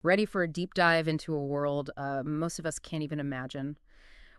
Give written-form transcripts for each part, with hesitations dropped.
Ready for a deep dive into a world most of us can't even imagine.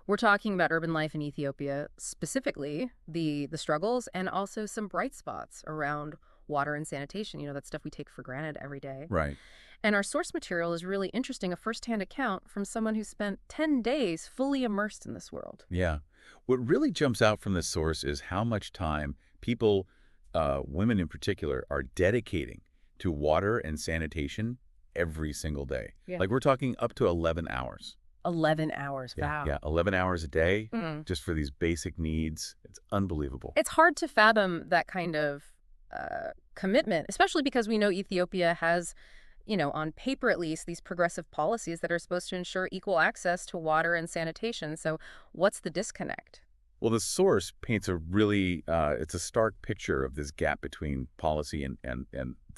We're talking about urban life in Ethiopia, specifically the struggles and also some bright spots around water and sanitation, that stuff we take for granted every day. Right. And our source material is really interesting, a firsthand account from someone who spent 10 days fully immersed in this world. Yeah. What really jumps out from this source is how much time people, women in particular, are dedicating to water and sanitation every single day. Yeah. Like we're talking up to 11 hours. 11 hours. Yeah. Wow. Yeah. 11 hours a day Mm. just for these basic needs. It's unbelievable. It's hard to fathom that kind of commitment, especially because we know Ethiopia has, on paper at least, these progressive policies that are supposed to ensure equal access to water and sanitation. So what's the disconnect? Well, the source paints a really, it's a stark picture of this gap between policy and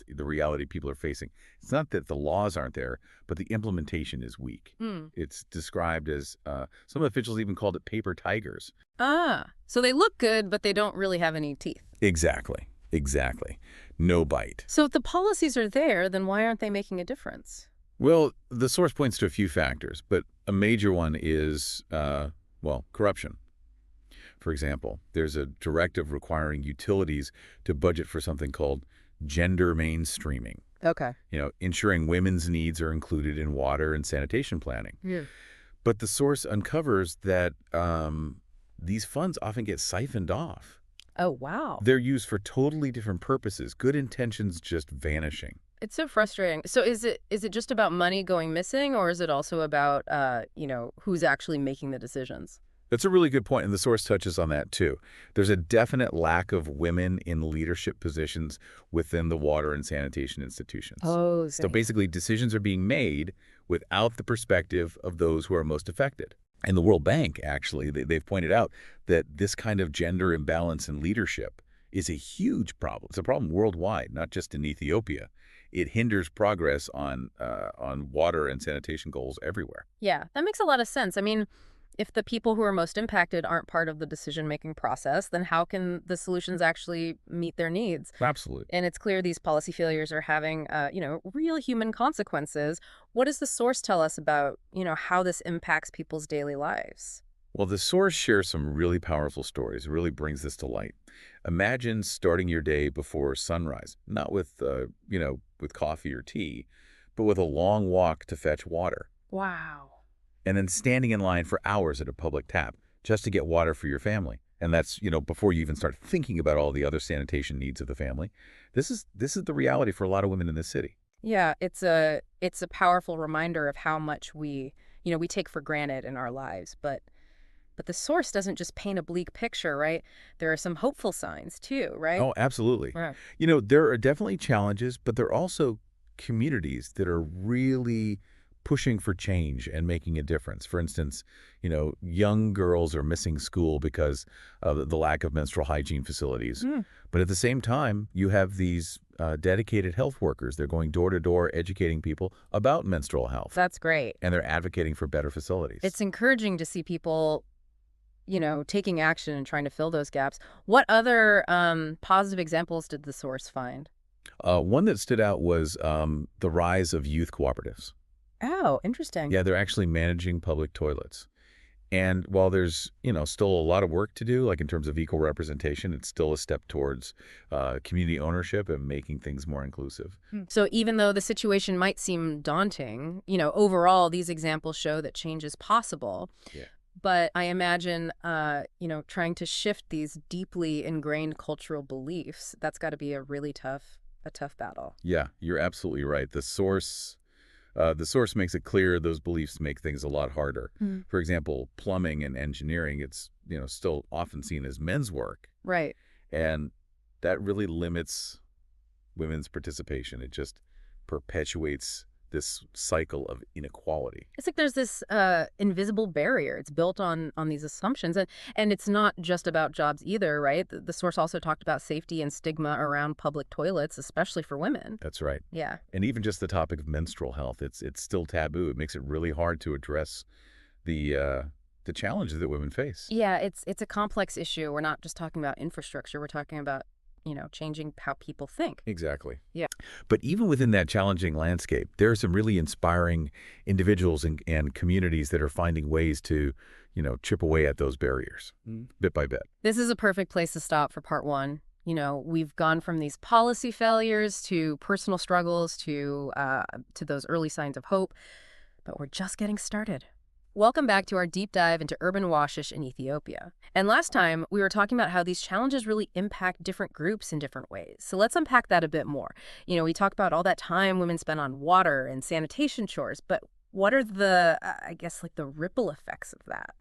the reality people are facing. It's not that the laws aren't there, but the implementation is weak. Hmm. It's described as, some officials even called it paper tigers. So they look good, but they don't really have any teeth. Exactly. Exactly. No bite. So if the policies are there, then why aren't they making a difference? Well, the source points to a few factors, but a major one is, corruption. For example, there's a directive requiring utilities to budget for something called gender mainstreaming, Okay. ensuring women's needs are included in water and sanitation planning. Yeah. But the source uncovers that these funds often get siphoned off. Oh, wow. They're used for totally different purposes, good intentions just vanishing. It's so frustrating. So is it just about money going missing, or is it also about, who's actually making the decisions? That's a really good point, and the source touches on that too. There's a definite lack of women in leadership positions within the water and sanitation institutions. Oh, So basically, decisions are being made without the perspective of those who are most affected. And the World Bank, actually, they've pointed out that this kind of gender imbalance in leadership is a huge problem. It's a problem worldwide, not just in Ethiopia. It hinders progress on water and sanitation goals everywhere. Yeah, that makes a lot of sense. I mean, if the people who are most impacted aren't part of the decision-making process, then how can the solutions actually meet their needs? Absolutely. And it's clear these policy failures are having, real human consequences. What does the source tell us about, how this impacts people's daily lives? Well, the source shares some really powerful stories. It really brings this to light. Imagine starting your day before sunrise, not with, with coffee or tea, but with a long walk to fetch water, Wow. and then standing in line for hours at a public tap just to get water for your family. And that's, before you even start thinking about all the other sanitation needs of the family. This is the reality for a lot of women in this city. Yeah, it's a powerful reminder of how much we take for granted in our lives, but the source doesn't just paint a bleak picture, right? There are some hopeful signs too, right? Oh, absolutely. Right. There are definitely challenges, but there are also communities that are really pushing for change and making a difference. For instance, young girls are missing school because of the lack of menstrual hygiene facilities. Mm. But at the same time, you have these dedicated health workers. They're going door to door educating people about menstrual health, That's great. and they're advocating for better facilities. It's encouraging to see people, taking action and trying to fill those gaps. What other positive examples did the source find? One that stood out was the rise of youth cooperatives. Oh, interesting. Yeah, they're actually managing public toilets. And while there's, still a lot of work to do, like in terms of equal representation, it's still a step towards community ownership and making things more inclusive. So even though the situation might seem daunting, overall, these examples show that change is possible. Yeah. But I imagine, trying to shift these deeply ingrained cultural beliefs, that's got to be a tough battle. Yeah, you're absolutely right. The source makes it clear those beliefs make things a lot harder. Mm. For example, plumbing and engineering, it's, still often seen as men's work. Right. And that really limits women's participation. It just perpetuates this cycle of inequality. It's like there's this invisible barrier. It's built on these assumptions, and it's not just about jobs either, right? The source also talked about safety and stigma around public toilets, especially for women. That's right. Yeah. And even just the topic of menstrual health, it's still taboo. It makes it really hard to address the challenges that women face. Yeah, it's a complex issue. We're not just talking about infrastructure. We're talking about changing how people think. Exactly. Yeah. But even within that challenging landscape, there are some really inspiring individuals and communities that are finding ways to, chip away at those barriers bit by bit. This is a perfect place to stop for part one. We've gone from these policy failures to personal struggles to those early signs of hope, but we're just getting started. Welcome back to our deep dive into urban washish in Ethiopia. And last time, we were talking about how these challenges really impact different groups in different ways. So let's unpack that a bit more. We talk about all that time women spend on water and sanitation chores, but what are I guess, like the ripple effects of that?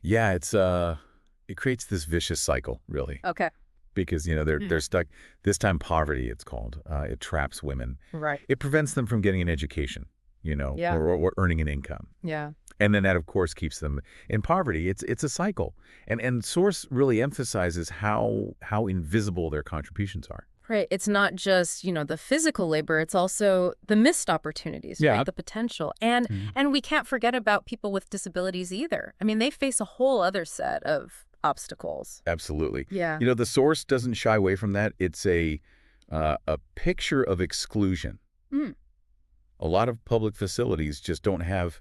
Yeah, it creates this vicious cycle, really, Okay. because they're stuck. This time, poverty, it's called. It traps women. Right. It prevents them from getting an education, Yeah. or earning an income. Yeah. And then that, of course, keeps them in poverty. It's a cycle. And Source really emphasizes how invisible their contributions are. Right. It's not just, the physical labor, it's also the missed opportunities, Yeah. right? The potential. And we can't forget about people with disabilities either. I mean, they face a whole other set of obstacles. Absolutely. Yeah. The Source doesn't shy away from that. It's a picture of exclusion. Mm. A lot of public facilities just don't have,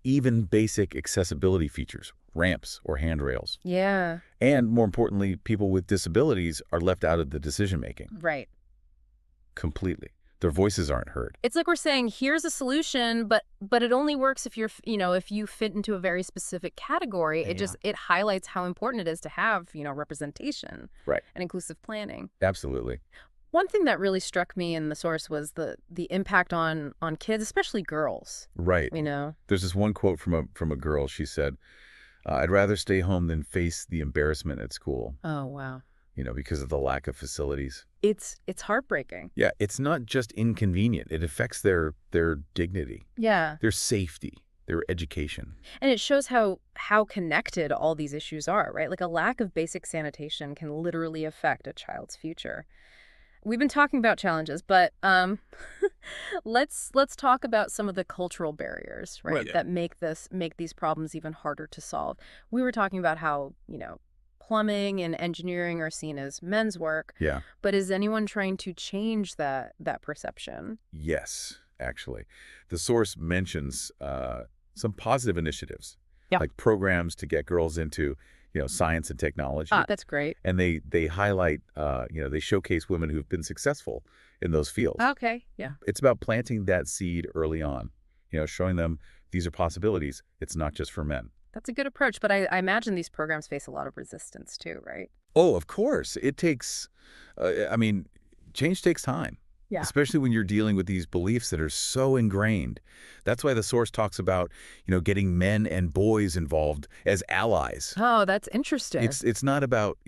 even basic accessibility features, ramps or handrails. Yeah. And more importantly, people with disabilities are left out of the decision-making Right. completely. Their voices aren't heard. It's like we're saying, here's a solution, but it only works if if you fit into a very specific category. It highlights how important it is to have, representation. Right. And inclusive planning. Absolutely. One thing that really struck me in the source was the impact on kids, especially girls. Right. There's this one quote from a girl. She said, "I'd rather stay home than face the embarrassment at school." Oh, wow. Because of the lack of facilities. It's heartbreaking. Yeah, it's not just inconvenient. It affects their dignity, Yeah. their safety, their education. And it shows how connected all these issues are, right? Like a lack of basic sanitation can literally affect a child's future. We've been talking about challenges, but let's talk about some of the cultural barriers, right? Right. Yeah. That make these problems even harder to solve. We were talking about how, plumbing and engineering are seen as men's work. Yeah. But is anyone trying to change that perception? Yes, actually. The Source mentions some positive initiatives, Yeah. like programs to get girls into, science and technology. That's great. And they highlight, they showcase women who've been successful in those fields. Okay. Yeah. It's about planting that seed early on, showing them these are possibilities. It's not just for men. That's a good approach, but I imagine these programs face a lot of resistance too, right? Oh, of course. It takes, change takes time. Yeah. Especially when you're dealing with these beliefs that are so ingrained. That's why the Source talks about, getting men and boys involved as allies. Oh, that's interesting. It's not about,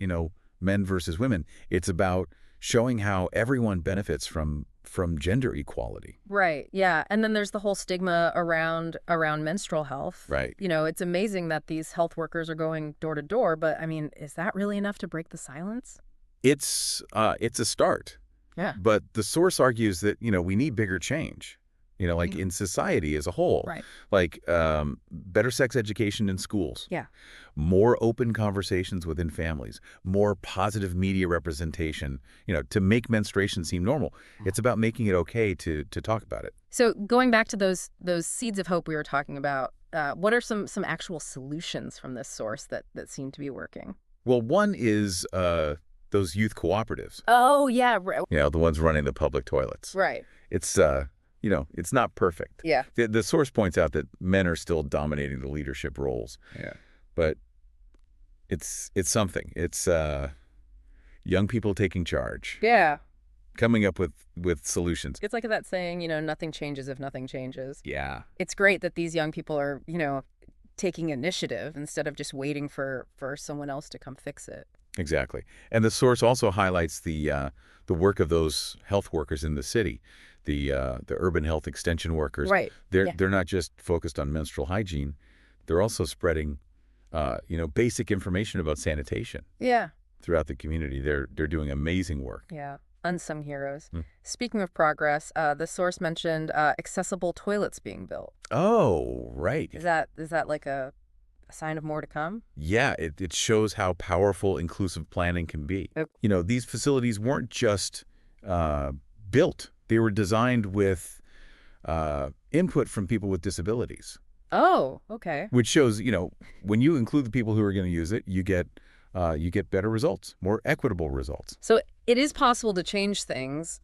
men versus women. It's about showing how everyone benefits from gender equality. Right. Yeah. And then there's the whole stigma around menstrual health. Right. It's amazing that these health workers are going door to door, but I mean, is that really enough to break the silence? It's a start. Yeah. But the Source argues that, we need bigger change, like in society as a whole. Right. Like better sex education in schools. Yeah. More open conversations within families. More positive media representation, to make menstruation seem normal. It's about making it okay to talk about it. So going back to those seeds of hope we were talking about, what are some actual solutions from this source that seem to be working? Well, one is those youth cooperatives. Oh, yeah. Right. The ones running the public toilets. Right. It's, it's not perfect. Yeah. The Source points out that men are still dominating the leadership roles. Yeah. But it's something. It's young people taking charge. Yeah. Coming up with solutions. It's like that saying, nothing changes if nothing changes. Yeah. It's great that these young people are, taking initiative instead of just waiting for someone else to come fix it. Exactly. And the Source also highlights the work of those health workers in the city, the urban health extension workers. Right. They're not just focused on menstrual hygiene. They're also spreading, basic information about sanitation. Yeah. Throughout the community. They're doing amazing work. Yeah. Unsung heroes. Speaking of progress, the source mentioned accessible toilets being built. Oh, right. Is that like a a sign of more to come? Yeah, it shows how powerful inclusive planning can be. These facilities weren't just uh, built. They were designed with input from people with disabilities, Oh, okay. which shows, when you include the people who are going to use it, you get better results, more equitable results. So it is possible to change things,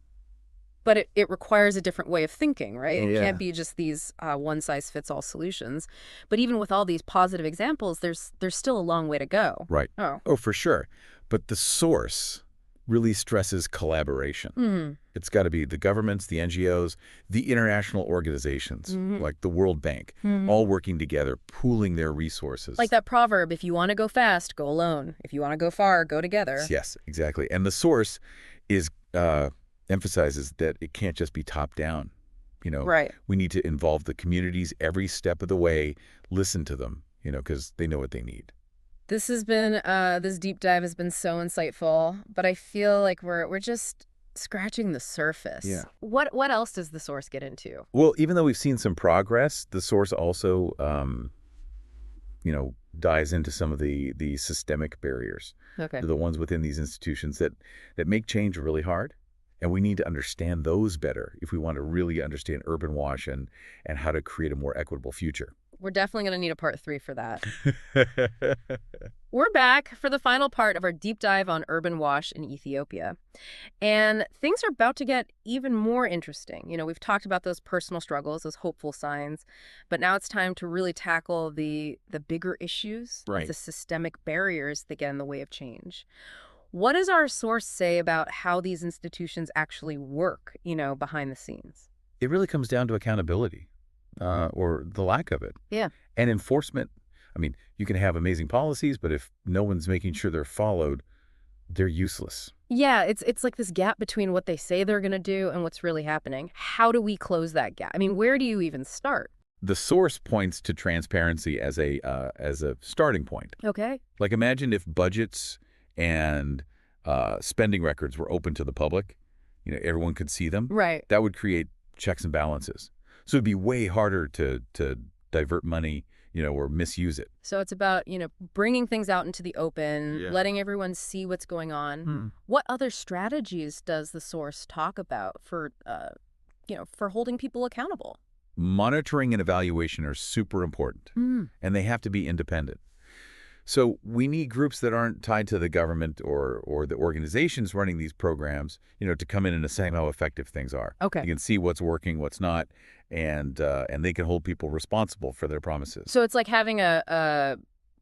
but it requires a different way of thinking, right? It can't Yeah. be just these one-size-fits-all solutions. But even with all these positive examples, there's still a long way to go. Right. Oh. Oh, for sure. But the source really stresses collaboration. Hmm. It's got to be the governments, the NGOs, the international organizations Hmm. like the World Bank, Hmm. all working together, pooling their resources. Like that proverb, if you want to go fast, go alone. If you want to go far, go together. Yes, exactly. And the source is emphasizes that it can't just be top down. Right. We need to involve the communities every step of the way, listen to them, because they know what they need. This deep dive has been so insightful, but I feel like we're just scratching the surface. Yeah. What else does the source get into? Well, even though we've seen some progress, the source also, dives into some of the systemic barriers, Okay. the ones within these institutions that make change really hard. And we need to understand those better if we want to really understand urban wash and how to create a more equitable future. We're definitely going to need a part 3 for that. We're back for the final part of our deep dive on urban wash in Ethiopia. And things are about to get even more interesting. We've talked about those personal struggles, those hopeful signs, but now it's time to really tackle the bigger issues, Right. the systemic barriers that get in the way of change. What does our source say about how these institutions actually work, behind the scenes? It really comes down to accountability, or the lack of it. Yeah. And enforcement. I mean, you can have amazing policies, but if no one's making sure they're followed, they're useless. Yeah, it's like this gap between what they say they're going to do and what's really happening. How do we close that gap? I mean, where do you even start? The source points to transparency as a starting point. Okay. Like, imagine if budgets and spending records were open to the public. Everyone could see them. Right. That would create checks and balances. So it'd be way harder to divert money, or misuse it. So it's about, bringing things out into the open, Yeah. letting everyone see what's going on. What other strategies does the source talk about for holding people accountable? Monitoring and evaluation are super important, and they have to be independent. So we need groups that aren't tied to the government or the organizations running these programs, to come in and assess how effective things are. Okay. You can see what's working, what's not, and they can hold people responsible for their promises. So it's like having an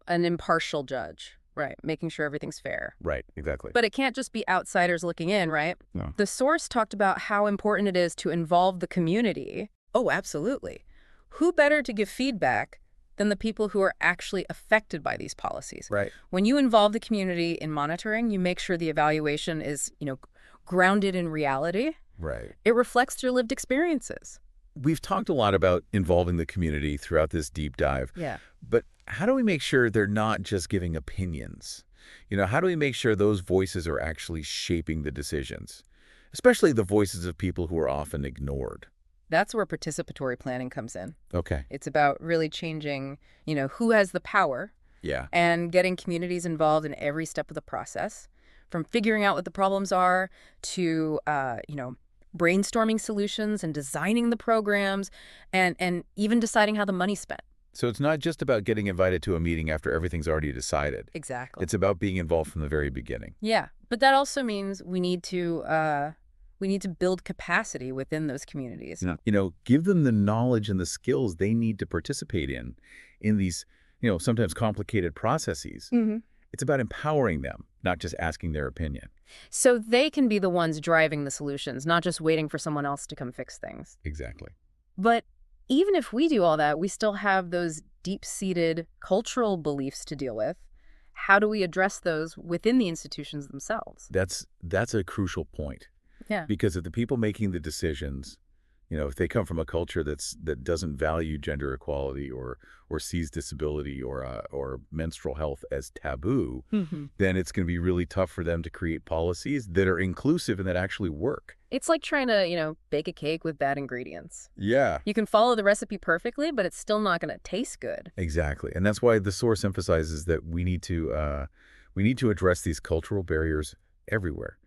impartial judge, right? Making sure everything's fair. Right, exactly. But it can't just be outsiders looking in, right? No. The source talked about how important it is to involve the community. Oh, absolutely. Who better to give feedback than the people who are actually affected by these policies? Right. When you involve the community in monitoring, you make sure the evaluation is, grounded in reality. Right. It reflects your lived experiences. We've talked a lot about involving the community throughout this deep dive. Yeah. But how do we make sure they're not just giving opinions? How do we make sure those voices are actually shaping the decisions, especially the voices of people who are often ignored? That's where participatory planning comes in. Okay. It's about really changing, who has the power Yeah. and getting communities involved in every step of the process, from figuring out what the problems are to, brainstorming solutions and designing the programs and even deciding how the money's spent. So it's not just about getting invited to a meeting after everything's already decided. Exactly. It's about being involved from the very beginning. Yeah, but that also means we need to build capacity within those communities. Yeah. Give them the knowledge and the skills they need to participate in these, sometimes complicated processes. Mm-hmm. It's about empowering them, not just asking their opinion. So they can be the ones driving the solutions, not just waiting for someone else to come fix things. Exactly. But even if we do all that, we still have those deep-seated cultural beliefs to deal with. How do we address those within the institutions themselves? That's a crucial point. Yeah. Because if the people making the decisions If they come from a culture that doesn't value gender equality or sees disability or menstrual health as taboo, Hmm. then it's going to be really tough for them to create policies that are inclusive and that actually work. It's like trying to, bake a cake with bad ingredients. Yeah. You can follow the recipe perfectly, but it's still not going to taste good. Exactly. And that's why the source emphasizes that we need to address these cultural barriers everywhere.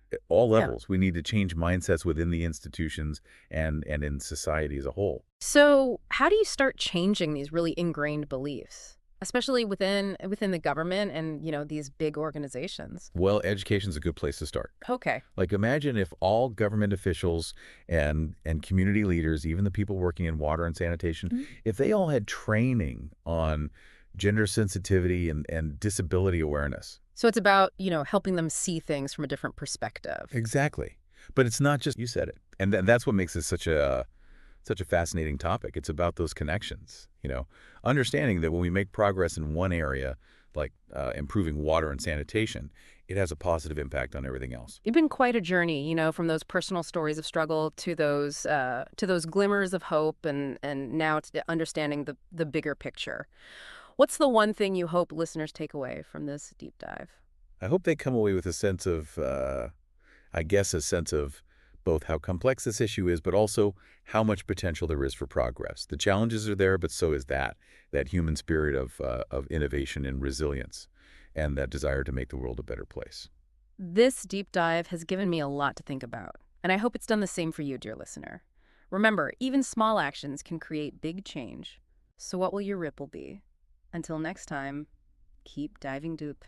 At all Yeah. levels. We need to change mindsets within the institutions and in society as a whole. So, how do you start changing these really ingrained beliefs, especially within the government and, these big organizations? Well, education's a good place to start. Okay. Like imagine if all government officials and community leaders, even the people working in water and sanitation, Mhm. if they all had training on gender sensitivity and disability awareness. So it's about, helping them see things from a different perspective. Exactly. But it's not just you said it. And that's what makes this such a fascinating topic. It's about those connections. Understanding that when we make progress in one area, like improving water and sanitation, it has a positive impact on everything else. It's been quite a journey, from those personal stories of struggle to those glimmers of hope and now to understanding the bigger picture. What's the one thing you hope listeners take away from this deep dive? I hope they come away with a sense of, I guess, a sense of both how complex this issue is, but also how much potential there is for progress. The challenges are there, but so is that human spirit of innovation and resilience, and that desire to make the world a better place. This deep dive has given me a lot to think about, and I hope it's done the same for you, dear listener. Remember, even small actions can create big change. So what will your ripple be? Until next time, keep diving deep.